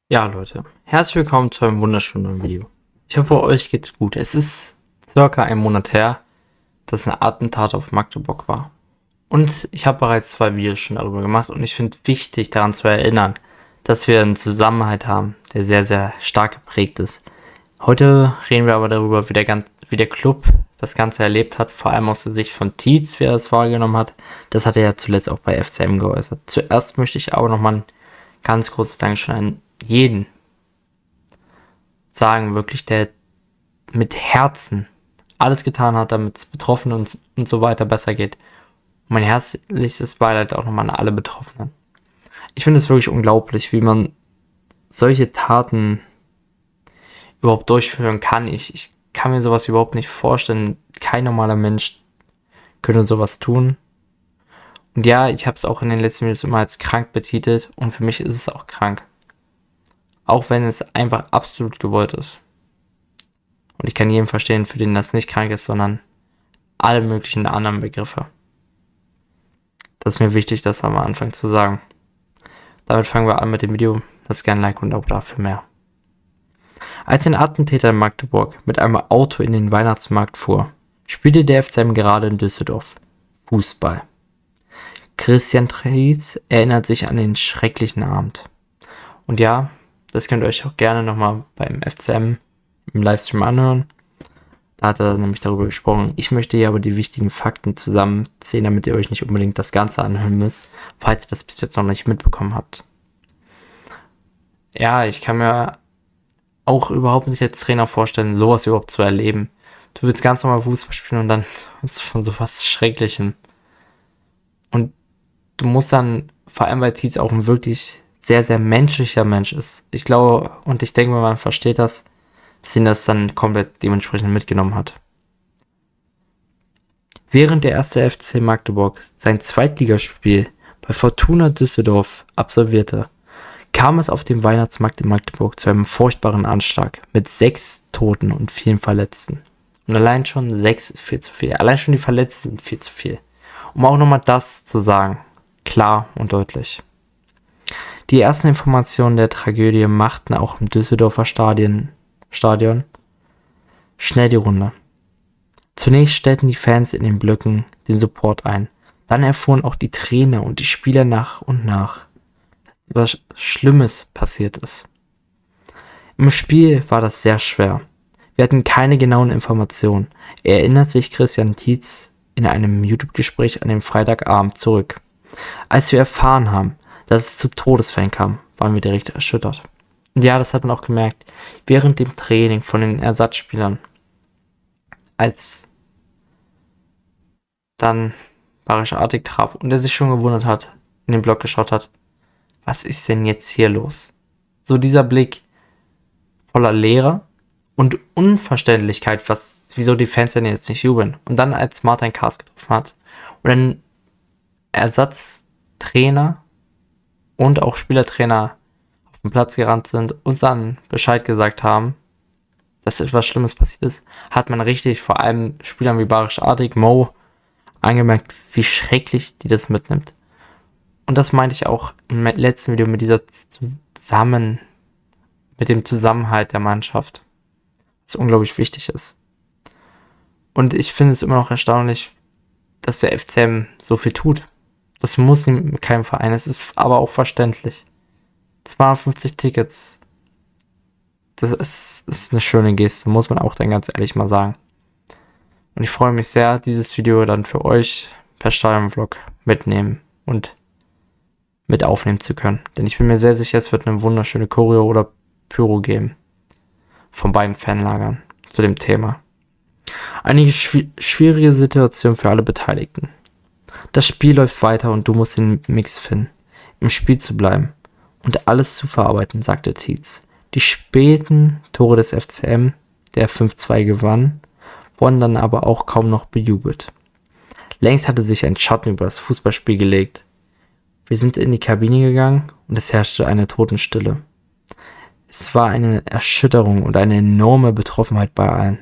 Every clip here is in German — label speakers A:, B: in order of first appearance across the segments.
A: Ja, Leute, herzlich willkommen zu einem wunderschönen Video. Ich hoffe, euch geht's gut. Es ist circa ein Monat her, dass ein Attentat auf Magdeburg war. Und ich habe bereits 2 Videos schon darüber gemacht und ich finde wichtig daran zu erinnern, dass wir einen Zusammenhalt haben, der sehr, sehr stark geprägt ist. Heute reden wir aber darüber, wie der Club das Ganze erlebt hat, vor allem aus der Sicht von Tietz, wie er es wahrgenommen hat. Das hat er ja zuletzt auch bei FCM geäußert. Zuerst möchte ich aber nochmal ein ganz kurzes Dankeschön an jeden sagen, wirklich, der mit Herzen alles getan hat, damit es Betroffenen und so weiter besser geht. Und mein herzlichstes Beileid auch nochmal an alle Betroffenen. Ich finde es wirklich unglaublich, wie man solche Taten überhaupt durchführen kann. Ich kann mir sowas überhaupt nicht vorstellen. Kein normaler Mensch könnte sowas tun. Und ja, ich habe es auch in den letzten Videos immer als krank betitelt und für mich ist es auch krank. Auch wenn es einfach absolut gewollt ist. Und ich kann jeden verstehen, für den das nicht krank ist, sondern alle möglichen anderen Begriffe. Das ist mir wichtig, das am Anfang zu sagen. Damit fangen wir an mit dem Video. Lasst gerne ein Like und auch dafür mehr. Als ein Attentäter in Magdeburg mit einem Auto in den Weihnachtsmarkt fuhr, spielte der FCM gerade in Düsseldorf Fußball. Christian Treitz erinnert sich an den schrecklichen Abend. Und ja, das könnt ihr euch auch gerne nochmal beim FCM im Livestream anhören. Da hat er nämlich darüber gesprochen. Ich möchte hier aber die wichtigen Fakten zusammenzählen, damit ihr euch nicht unbedingt das Ganze anhören müsst, falls ihr das bis jetzt noch nicht mitbekommen habt. Ja, ich kann mir auch überhaupt nicht als Trainer vorstellen, sowas überhaupt zu erleben. Du willst ganz normal Fußball spielen und dann ist von sowas Schrecklichem. Und du musst dann, vor allem weil Tietz auch ein wirklich sehr, sehr menschlicher Mensch ist. Ich glaube und ich denke, man versteht das, dass ihn das dann komplett dementsprechend mitgenommen hat. Während der erste FC Magdeburg sein Zweitligaspiel bei Fortuna Düsseldorf absolvierte, kam es auf dem Weihnachtsmarkt in Magdeburg zu einem furchtbaren Anschlag mit 6 Toten und vielen Verletzten. Und allein schon 6 ist viel zu viel. Allein schon die Verletzten sind viel zu viel. Um auch nochmal das zu sagen, klar und deutlich. Die ersten Informationen der Tragödie machten auch im Düsseldorfer Stadion schnell die Runde. Zunächst stellten die Fans in den Blöcken den Support ein. Dann erfuhren auch die Trainer und die Spieler nach und nach, was Schlimmes passiert ist. Im Spiel war das sehr schwer. Wir hatten keine genauen Informationen. Erinnert sich Christian Tietz in einem YouTube-Gespräch an den Freitagabend zurück. Als wir erfahren haben, dass es zu Todesfällen kam, waren wir direkt erschüttert. Und ja, das hat man auch gemerkt, während dem Training von den Ersatzspielern. Als dann Barisch Artig traf und er sich schon gewundert hat, in den Block geschaut hat, was ist denn jetzt hier los? So dieser Blick voller Leere und Unverständlichkeit, wieso die Fans denn jetzt nicht jubeln. Und dann als Martin Kars getroffen hat und ein Ersatztrainer und auch Spielertrainer auf den Platz gerannt sind, uns dann Bescheid gesagt haben, dass etwas Schlimmes passiert ist, hat man richtig, vor allem Spielern wie Barisch Artig, Mo, angemerkt, wie schrecklich die das mitnimmt. Und das meinte ich auch im letzten Video mit mit dem Zusammenhalt der Mannschaft, was unglaublich wichtig ist. Und ich finde es immer noch erstaunlich, dass der FCM so viel tut. Das muss mit keinem Verein, es ist aber auch verständlich. 250 Tickets, das ist eine schöne Geste, muss man auch dann ganz ehrlich mal sagen. Und ich freue mich sehr, dieses Video dann für euch per Stadionvlog mitnehmen und mit aufnehmen zu können. Denn ich bin mir sehr sicher, es wird eine wunderschöne Choreo oder Pyro geben. Von beiden Fanlagern zu dem Thema. Eine schwierige Situation für alle Beteiligten. Das Spiel läuft weiter und du musst den Mix finden, im Spiel zu bleiben und alles zu verarbeiten, sagte Tietz. Die späten Tore des FCM, der 5-2 gewann, wurden dann aber auch kaum noch bejubelt. Längst hatte sich ein Schatten über das Fußballspiel gelegt. Wir sind in die Kabine gegangen und es herrschte eine Totenstille. Es war eine Erschütterung und eine enorme Betroffenheit bei allen,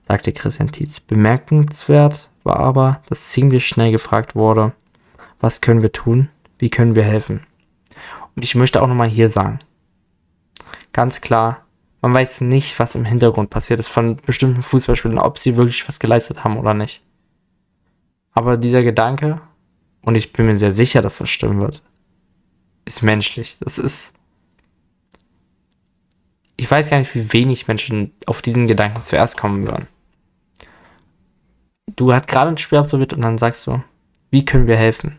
A: sagte Christian Tietz. Bemerkenswert war aber, dass ziemlich schnell gefragt wurde, was können wir tun, wie können wir helfen? Und ich möchte auch nochmal hier sagen, ganz klar, man weiß nicht, was im Hintergrund passiert ist von bestimmten Fußballspielern, ob sie wirklich was geleistet haben oder nicht. Aber dieser Gedanke, und ich bin mir sehr sicher, dass das stimmen wird, ist menschlich. Ich weiß gar nicht, wie wenig Menschen auf diesen Gedanken zuerst kommen würden. Du hast gerade ein Spiel absolviert und dann sagst du, wie können wir helfen?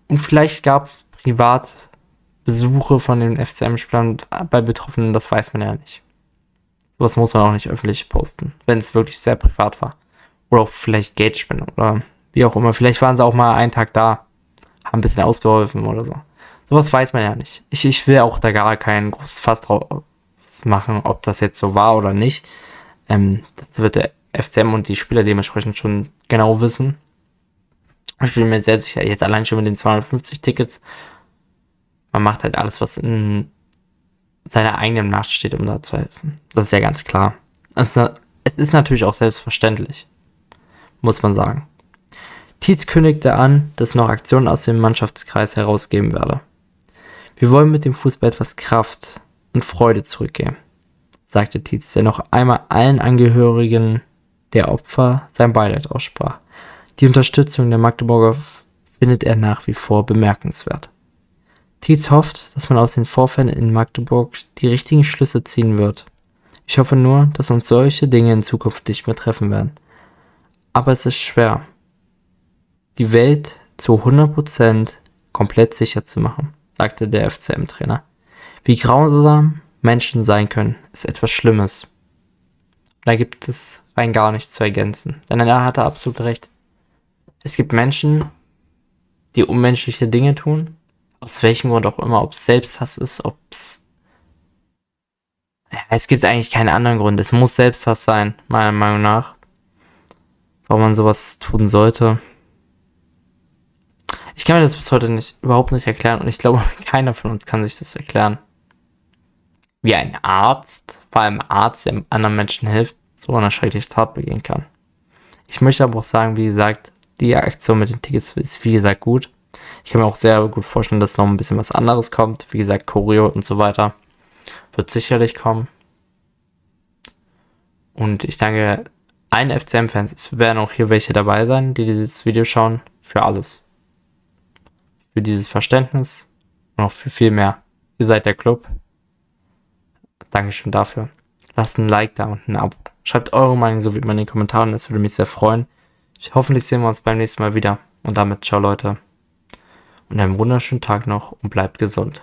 A: Und vielleicht gab es privat Besuche von den FCM-Spielern bei Betroffenen, das weiß man ja nicht. Sowas muss man auch nicht öffentlich posten, wenn es wirklich sehr privat war. Oder auch vielleicht Geldspenden oder wie auch immer. Vielleicht waren sie auch mal einen Tag da, haben ein bisschen ausgeholfen oder so. Sowas weiß man ja nicht. Ich will auch da gar keinen großen Fass draus machen, ob das jetzt so war oder nicht. Das wird der FCM und die Spieler dementsprechend schon genau wissen. Ich bin mir sehr sicher, jetzt allein schon mit den 250 Tickets, man macht halt alles, was in seiner eigenen Macht steht, um da zu helfen. Das ist ja ganz klar. Es ist natürlich auch selbstverständlich, muss man sagen. Tietz kündigte an, dass noch Aktionen aus dem Mannschaftskreis herausgeben werde. Wir wollen mit dem Fußball etwas Kraft und Freude zurückgeben, sagte Tietz, der noch einmal allen Angehörigen der Opfer sein Beileid aussprach. Die Unterstützung der Magdeburger findet er nach wie vor bemerkenswert. Tietz hofft, dass man aus den Vorfällen in Magdeburg die richtigen Schlüsse ziehen wird. Ich hoffe nur, dass uns solche Dinge in Zukunft nicht mehr treffen werden. Aber es ist schwer, die Welt zu 100% komplett sicher zu machen, sagte der FCM-Trainer. Wie grausam Menschen sein können, ist etwas Schlimmes. Da gibt es rein gar nichts zu ergänzen, denn er hatte absolut recht. Es gibt Menschen, die unmenschliche Dinge tun, aus welchem Grund auch immer, ob es Selbsthass ist, ob es... Ja, es gibt eigentlich keinen anderen Grund. Es muss Selbsthass sein, meiner Meinung nach. Warum man sowas tun sollte. Ich kann mir das bis heute überhaupt nicht erklären und ich glaube, keiner von uns kann sich das erklären. Wie ein Arzt, vor allem ein Arzt, der anderen Menschen hilft, so eine schreckliche Tat begehen kann. Ich möchte aber auch sagen, wie gesagt, die Aktion mit den Tickets ist wie gesagt gut. Ich kann mir auch sehr gut vorstellen, dass noch ein bisschen was anderes kommt. Wie gesagt, Choreo und so weiter wird sicherlich kommen. Und ich danke allen FCM-Fans. Es werden auch hier welche dabei sein, die dieses Video schauen. Für alles. Für dieses Verständnis und auch für viel mehr. Ihr seid der Club. Dankeschön dafür. Lasst ein Like da und ein Abo. Schreibt eure Meinung so wie immer in den Kommentaren. Das würde mich sehr freuen. Hoffentlich sehen wir uns beim nächsten Mal wieder. Und damit ciao Leute. Und einen wunderschönen Tag noch und bleibt gesund.